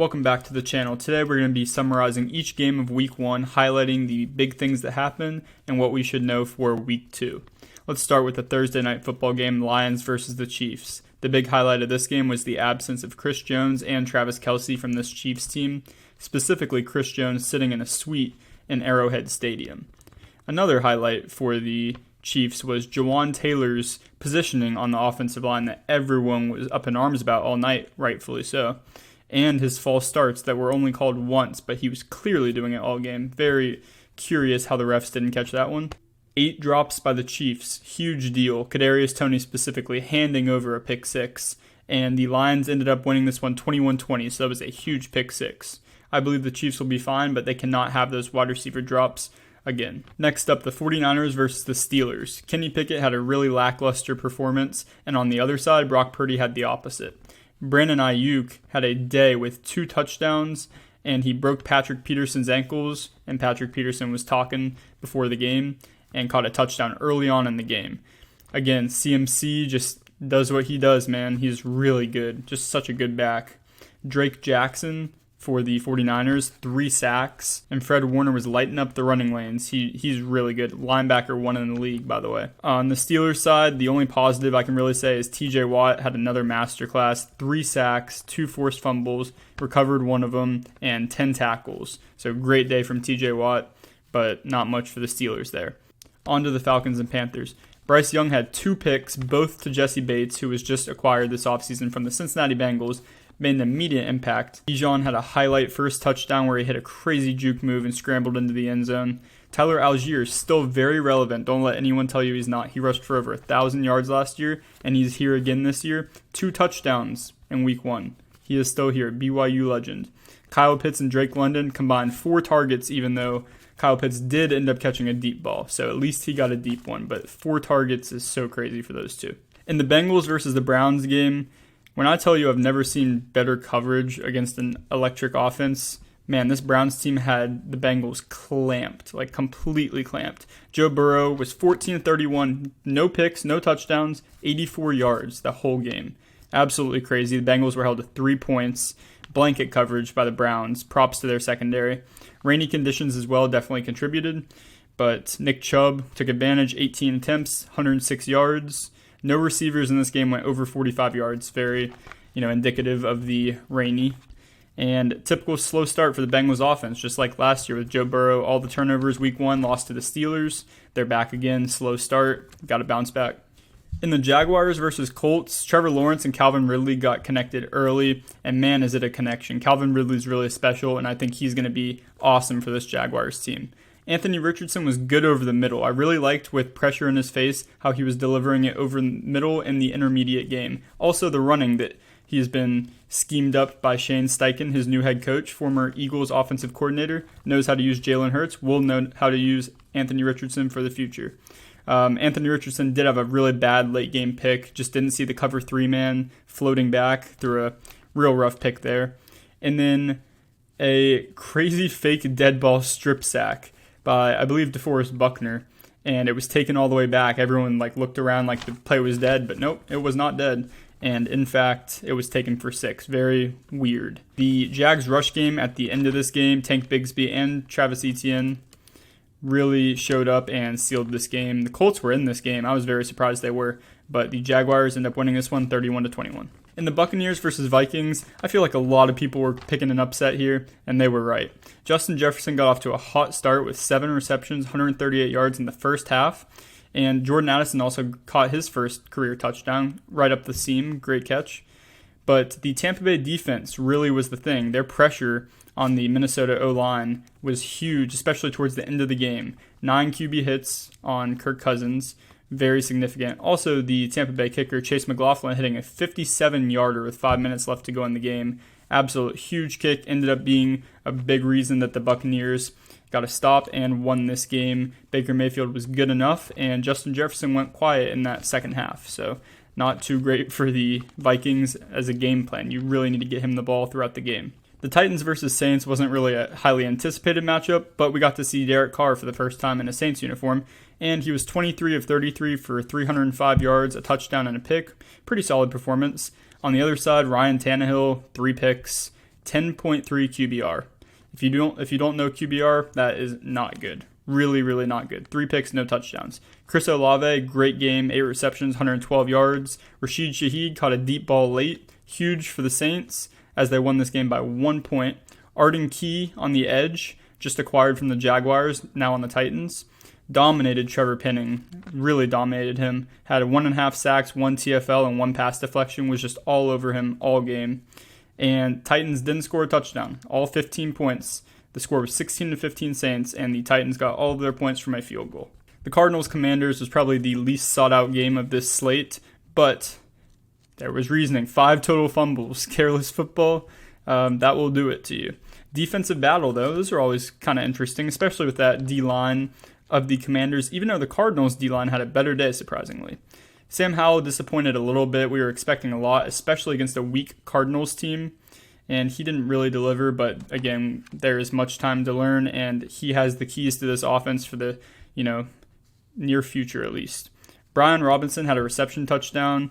Welcome back to the channel. Today we're going to be summarizing each game of Week 1, highlighting the big things that happened and what we should know for Week 2. Let's start with the Thursday night football game, Lions versus the Chiefs. The big highlight of this game was the absence of Chris Jones and Travis Kelce from this Chiefs team, specifically Chris Jones sitting in a suite in Arrowhead Stadium. Another highlight for the Chiefs was Jawan Taylor's positioning on the offensive line that everyone was up in arms about all night, rightfully so, and his false starts that were only called once, but he was clearly doing it all game. Very curious how the refs didn't catch that one. 8 drops by the Chiefs, huge deal. Kadarius Toney specifically handing over a pick 6, and the Lions ended up winning this one 21-20, so that was a huge pick 6. I believe the Chiefs will be fine, but they cannot have those wide receiver drops again. Next up, the 49ers versus the Steelers. Kenny Pickett had a really lackluster performance, and on the other side, Brock Purdy had the opposite. Brandon Ayuk had a day with 2 touchdowns, and he broke Patrick Peterson's ankles, and Patrick Peterson was talking before the game and caught a touchdown early on in the game. Again, CMC just does what he does, man. He's really good. Just such a good back. Drake Jackson for the 49ers, 3 sacks, and Fred Warner was lighting up the running lanes. He's really good. Linebacker 1 in the league, by the way. On the Steelers side, the only positive I can really say is TJ Watt had another masterclass, 3 sacks, 2 forced fumbles, recovered 1 of them, and 10 tackles. So great day from TJ Watt, but not much for the Steelers there. On to the Falcons and Panthers. Bryce Young had 2 picks, both to Jesse Bates, who was just acquired this offseason from the Cincinnati Bengals, made an immediate impact. Bijan had a highlight first touchdown where he hit a crazy juke move and scrambled into the end zone. Tyler Algier is still very relevant. Don't let anyone tell you he's not. He rushed for over 1,000 yards last year, and he's here again this year. 2 touchdowns in Week 1. He is still here. BYU legend. Kyle Pitts and Drake London combined 4 targets, even though Kyle Pitts did end up catching a deep ball. So at least he got a deep one, but 4 targets is so crazy for those two. In the Bengals versus the Browns game, when I tell you I've never seen better coverage against an electric offense, man, this Browns team had the Bengals clamped, like completely clamped. Joe Burrow was 14-31, no picks, no touchdowns, 84 yards the whole game. Absolutely crazy. The Bengals were held to 3 points, blanket coverage by the Browns. Props to their secondary. Rainy conditions as well definitely contributed, but Nick Chubb took advantage, 18 attempts, 106 yards. No receivers in this game went over 45 yards. Very, indicative of the rainy. And typical slow start for the Bengals offense, just like last year with Joe Burrow. All the turnovers Week 1 lost to the Steelers. They're back again. Slow start. Got to bounce back. In the Jaguars versus Colts, Trevor Lawrence and Calvin Ridley got connected early, and man, is it a connection. Calvin Ridley's really special, and I think he's going to be awesome for this Jaguars team. Anthony Richardson was good over the middle. I really liked, with pressure in his face, how he was delivering it over the middle in the intermediate game. Also, the running that he has been schemed up by Shane Steichen, his new head coach, former Eagles offensive coordinator, knows how to use Jalen Hurts, will know how to use Anthony Richardson for the future. Anthony Richardson did have a really bad late game pick, just didn't see the cover 3 man floating back through a real rough pick there. And then a crazy fake dead ball strip sack by, I believe, DeForest Buckner, and it was taken all the way back. Everyone looked around like the play was dead, but nope, it was not dead. And in fact, it was taken for 6. Very weird. The Jags rush game at the end of this game, Tank Bigsby and Travis Etienne really showed up and sealed this game. The Colts were in this game. I was very surprised they were, but the Jaguars ended up winning this one 31-21. In the Buccaneers versus Vikings, I feel like a lot of people were picking an upset here, and they were right. Justin Jefferson got off to a hot start with 7 receptions, 138 yards in the first half, and Jordan Addison also caught his first career touchdown right up the seam. Great catch. But the Tampa Bay defense really was the thing. Their pressure on the Minnesota O-line was huge, especially towards the end of the game. 9 QB hits on Kirk Cousins. Very significant. Also, the Tampa Bay kicker, Chase McLaughlin, hitting a 57-yarder with 5 minutes left to go in the game. Absolute huge kick. Ended up being a big reason that the Buccaneers got a stop and won this game. Baker Mayfield was good enough, and Justin Jefferson went quiet in that second half. So not too great for the Vikings as a game plan. You really need to get him the ball throughout the game. The Titans versus Saints wasn't really a highly anticipated matchup, but we got to see Derek Carr for the first time in a Saints uniform, and he was 23 of 33 for 305 yards, a touchdown, and a pick. Pretty solid performance. On the other side, Ryan Tannehill, 3 picks, 10.3 QBR. If you don't know QBR, that is not good. Really, really not good. 3 picks, no touchdowns. Chris Olave, great game, 8 receptions, 112 yards. Rashid Shaheed caught a deep ball late, huge for the Saints as they won this game by 1 point. Arden Key on the edge, just acquired from the Jaguars, now on the Titans. Dominated Trevor Penning, really dominated him. Had 1.5 sacks, 1 TFL, and 1 pass deflection, was just all over him all game. And Titans didn't score a touchdown, all 15 points. The score was 16-15 Saints, and the Titans got all of their points from a field goal. The Cardinals-Commanders was probably the least sought-out game of this slate, but there was reasoning. 5 total fumbles, careless football, that will do it to you. Defensive battle, though, those are always kind of interesting, especially with that D-line of the Commanders, even though the Cardinals' D-line had a better day, surprisingly. Sam Howell disappointed a little bit. We were expecting a lot, especially against a weak Cardinals team, and he didn't really deliver, but again, there is much time to learn, and he has the keys to this offense for the, near future at least. Brian Robinson had a reception touchdown,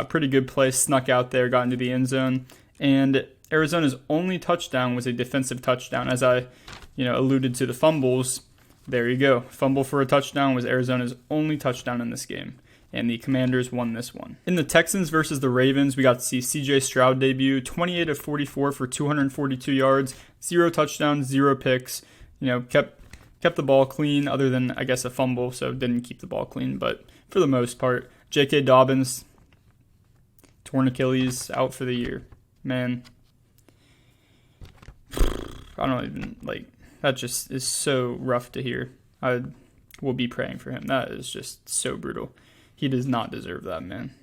pretty good play, snuck out there, got into the end zone, and Arizona's only touchdown was a defensive touchdown. As I, alluded to the fumbles, there you go. Fumble for a touchdown was Arizona's only touchdown in this game, and the Commanders won this one. In the Texans versus the Ravens, we got to see C.J. Stroud debut, 28 of 44 for 242 yards, 0 touchdowns, 0 picks. Kept the ball clean, other than, I guess, a fumble, so didn't keep the ball clean. But for the most part, J.K. Dobbins, torn Achilles, out for the year. Man, I don't even, that just is so rough to hear. I will be praying for him. That is just so brutal. He does not deserve that, man.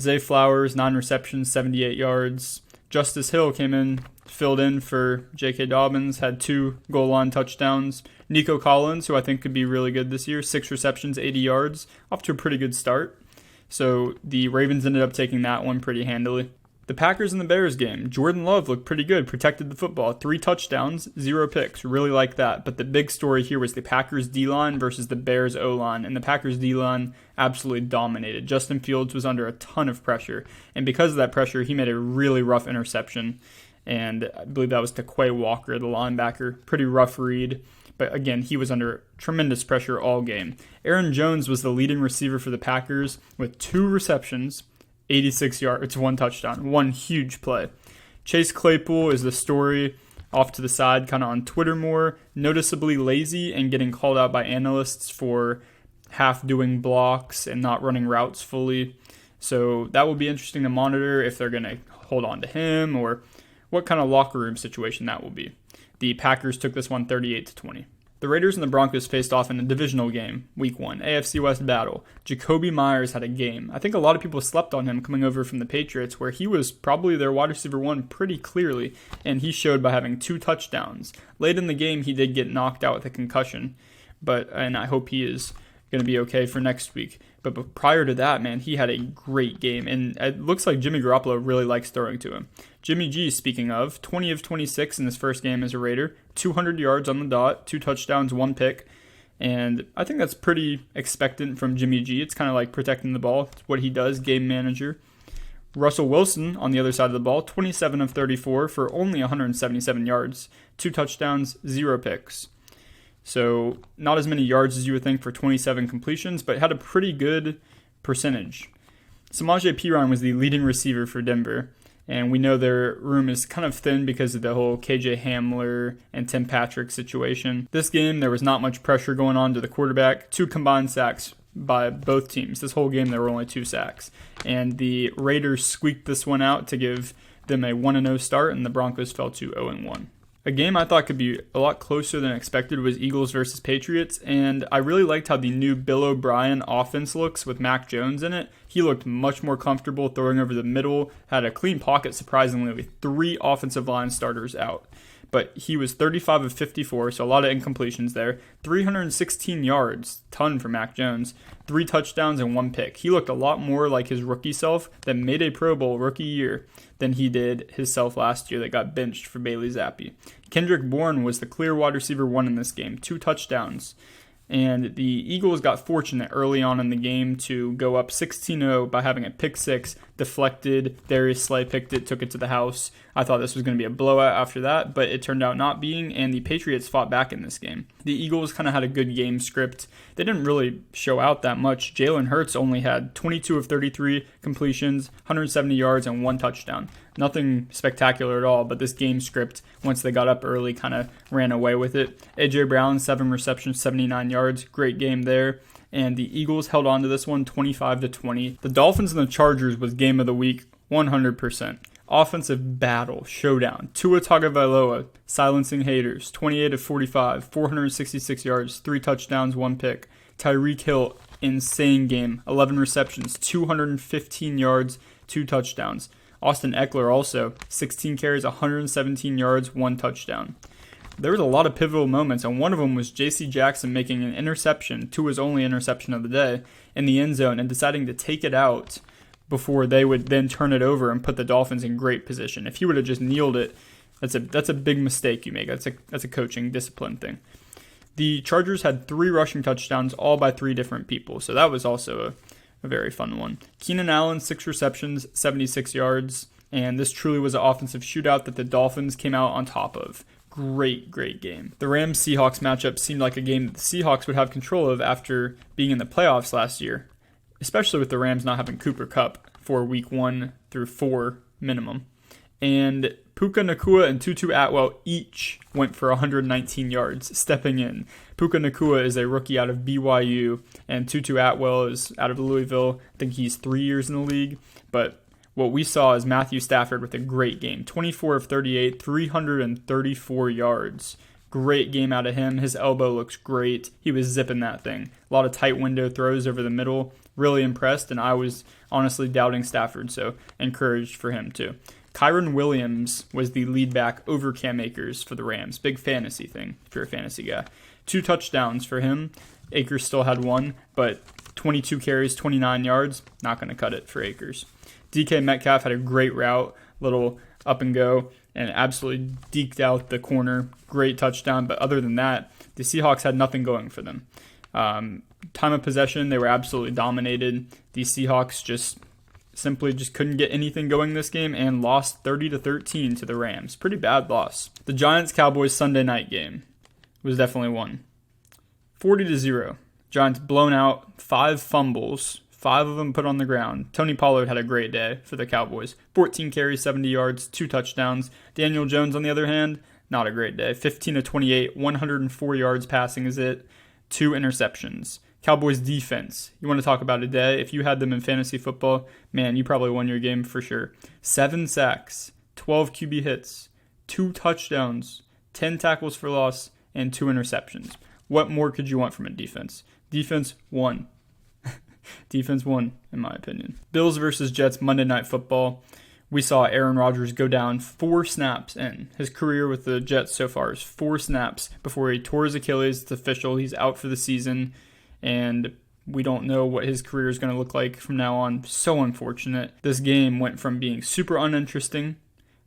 Zay Flowers, 9 receptions, 78 yards. Justice Hill came in, filled in for J.K. Dobbins, had 2 goal line touchdowns. Nico Collins, who I think could be really good this year, 6 receptions, 80 yards, off to a pretty good start. So the Ravens ended up taking that one pretty handily. The Packers and the Bears game, Jordan Love looked pretty good, protected the football, 3 touchdowns, 0 picks, really like that. But the big story here was the Packers D-line versus the Bears O-line, and the Packers D-line absolutely dominated. Justin Fields was under a ton of pressure, and because of that pressure, he made a really rough interception, and I believe that was to Quay Walker, the linebacker. Pretty rough read, but again, he was under tremendous pressure all game. Aaron Jones was the leading receiver for the Packers with 2 receptions, 86 yards, 1 touchdown, 1 huge play. Chase Claypool is the story off to the side, kind of on Twitter more, noticeably lazy and getting called out by analysts for half doing blocks and not running routes fully. So that will be interesting to monitor if they're going to hold on to him or what kind of locker room situation that will be. The Packers took this one 38-20. The Raiders and the Broncos faced off in a divisional game, Week 1, AFC West battle. Jacoby Myers had a game. I think a lot of people slept on him coming over from the Patriots, where he was probably their wide receiver 1 pretty clearly, and he showed by having 2 touchdowns. Late in the game, he did get knocked out with a concussion, and I hope he is going to be okay for next week. But prior to that, man, he had a great game, and it looks like Jimmy Garoppolo really likes throwing to him. Jimmy G, speaking of, 20 of 26 in his first game as a Raider, 200 yards on the dot, 2 touchdowns, 1 pick, and I think that's pretty expectant from Jimmy G. It's kind of like protecting the ball. It's what he does, game manager. Russell Wilson, on the other side of the ball, 27 of 34 for only 177 yards, 2 touchdowns, 0 picks. So not as many yards as you would think for 27 completions, but had a pretty good percentage. Samaje Perine was the leading receiver for Denver, and we know their room is kind of thin because of the whole KJ Hamler and Tim Patrick situation. This game, there was not much pressure going on to the quarterback. 2 combined sacks by both teams. This whole game, there were only 2 sacks. And the Raiders squeaked this one out to give them a 1-0 start, and the Broncos fell to 0-1. A game I thought could be a lot closer than expected was Eagles versus Patriots, and I really liked how the new Bill O'Brien offense looks with Mac Jones in it. He looked much more comfortable throwing over the middle, had a clean pocket surprisingly with 3 offensive line starters out. But he was 35 of 54, so a lot of incompletions there. 316 yards, ton for Mac Jones. 3 touchdowns and 1 pick. He looked a lot more like his rookie self that made a Pro Bowl rookie year than he did his self last year that got benched for Bailey Zappi. Kendrick Bourne was the clear wide receiver 1 in this game, 2 touchdowns. And the Eagles got fortunate early on in the game to go up 16-0 by having a pick 6 deflected. Darius Slay picked it, took it to the house. I thought this was going to be a blowout after that, but it turned out not being, and the Patriots fought back in this game. The Eagles kind of had a good game script. They didn't really show out that much. Jalen Hurts only had 22 of 33 completions, 170 yards, and 1 touchdown. Nothing spectacular at all, but this game script, once they got up early, kind of ran away with it. A.J. Brown, 7 receptions, 79 yards. Great game there. And the Eagles held on to this one 25-20. The Dolphins and the Chargers was game of the week 100%. Offensive battle, showdown. Tua Tagovailoa, silencing haters, 28 of 45, 466 yards, 3 touchdowns, 1 pick. Tyreek Hill, insane game, 11 receptions, 215 yards, 2 touchdowns. Austin Eckler also, 16 carries, 117 yards, 1 touchdown. There was a lot of pivotal moments, and one of them was J.C. Jackson making an interception, Tua's only interception of the day, in the end zone and deciding to take it out before they would then turn it over and put the Dolphins in great position. If he would have just kneeled it, that's a big mistake you make. That's a coaching discipline thing. The Chargers had 3 rushing touchdowns, all by 3 different people, so that was also a very fun one. Keenan Allen, 6 receptions, 76 yards, and this truly was an offensive shootout that the Dolphins came out on top of. Great game. The Rams-Seahawks matchup seemed like a game that the Seahawks would have control of after being in the playoffs last year, especially with the Rams not having Cooper Kupp for week 1 through 4 minimum. And Puka Nacua and Tutu Atwell each went for 119 yards, stepping in. Puka Nacua is a rookie out of BYU, and Tutu Atwell is out of Louisville. I think he's 3 years in the league, but what we saw is Matthew Stafford with a great game. 24 of 38, 334 yards. Great game out of him. His elbow looks great. He was zipping that thing. A lot of tight window throws over the middle. Really impressed, and I was honestly doubting Stafford, so encouraged for him too. Kyron Williams was the lead back over Cam Akers for the Rams. Big fantasy thing if you're a fantasy guy. 2 touchdowns for him. Akers still had 1, but 22 carries, 29 yards. Not going to cut it for Akers. DK Metcalf had a great route, little up and go, and absolutely deked out the corner. Great touchdown, but other than that, the Seahawks had nothing going for them. Time of possession, they were absolutely dominated. The Seahawks just couldn't get anything going this game and lost 30-13 to the Rams. Pretty bad loss. The Giants-Cowboys Sunday night game was definitely one. 40-0. Giants blown out, 5 fumbles. 5 of them put on the ground. Tony Pollard had a great day for the Cowboys. 14 carries, 70 yards, 2 touchdowns. Daniel Jones, on the other hand, not a great day. 15 of 28, 104 yards passing is it. 2 interceptions. Cowboys defense. You want to talk about a day? If you had them in fantasy football, man, you probably won your game for sure. 7 sacks, 12 QB hits, 2 touchdowns, 10 tackles for loss, and 2 interceptions. What more could you want from a defense? Defense won. Defense won, in my opinion. Bills versus Jets Monday Night Football. We saw Aaron Rodgers go down 4 snaps in. His career with the Jets so far is 4 snaps before he tore his Achilles. It's official. He's out for the season, and we don't know what his career is going to look like from now on. So unfortunate. This game went from being super uninteresting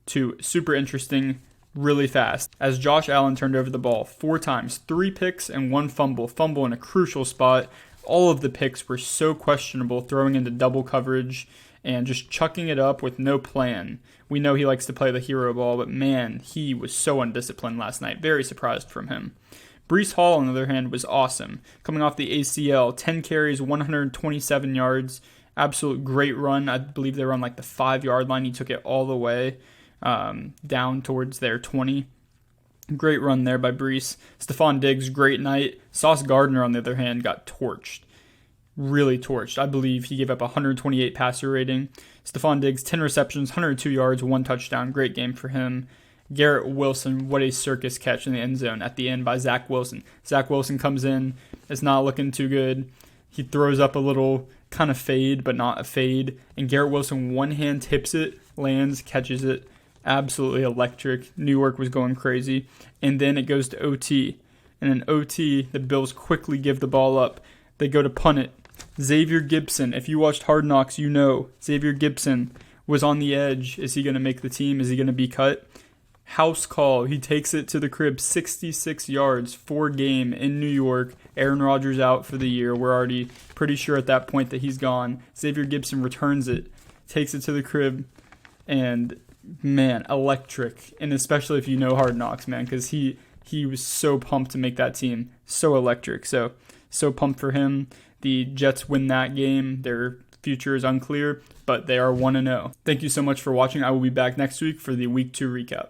to super interesting really fast as Josh Allen turned over the ball 4 times, 3 picks and 1 fumble in a crucial spot. All of the picks were so questionable, throwing into double coverage and just chucking it up with no plan. We know he likes to play the hero ball, but man, he was so undisciplined last night. Very surprised from him. Breece Hall, on the other hand, was awesome. Coming off the ACL, 10 carries, 127 yards. Absolute great run. I believe they were on like the 5-yard line. He took it all the way down towards their 20. Great run there by Breece. Stephon Diggs, great night. Sauce Gardner, on the other hand, got torched. Really torched. I believe he gave up 128 passer rating. Stephon Diggs, 10 receptions, 102 yards, 1 touchdown. Great game for him. Garrett Wilson, what a circus catch in the end zone at the end by Zach Wilson. Zach Wilson comes in. It's not looking too good. He throws up a little kind of fade, but not a fade. And Garrett Wilson one-hand tips it, lands, catches it. Absolutely electric. New York was going crazy. And then it goes to OT. And in OT, the Bills quickly give the ball up. They go to punt it. Xavier Gipson, if you watched Hard Knocks, you know Xavier Gipson was on the edge. Is he going to make the team? Is he going to be cut? House call. He takes it to the crib. 66 yards, 4 game in New York. Aaron Rodgers out for the year. We're already pretty sure at that point that he's gone. Xavier Gipson returns it. takes it to the crib, and man, electric. And especially if you know Hard Knocks, man, because he was so pumped to make that team. So electric. So pumped for him. The Jets win that game. Their future is unclear, but they are 1-0. Thank you so much for watching. I will be back next week for the Week 2 recap.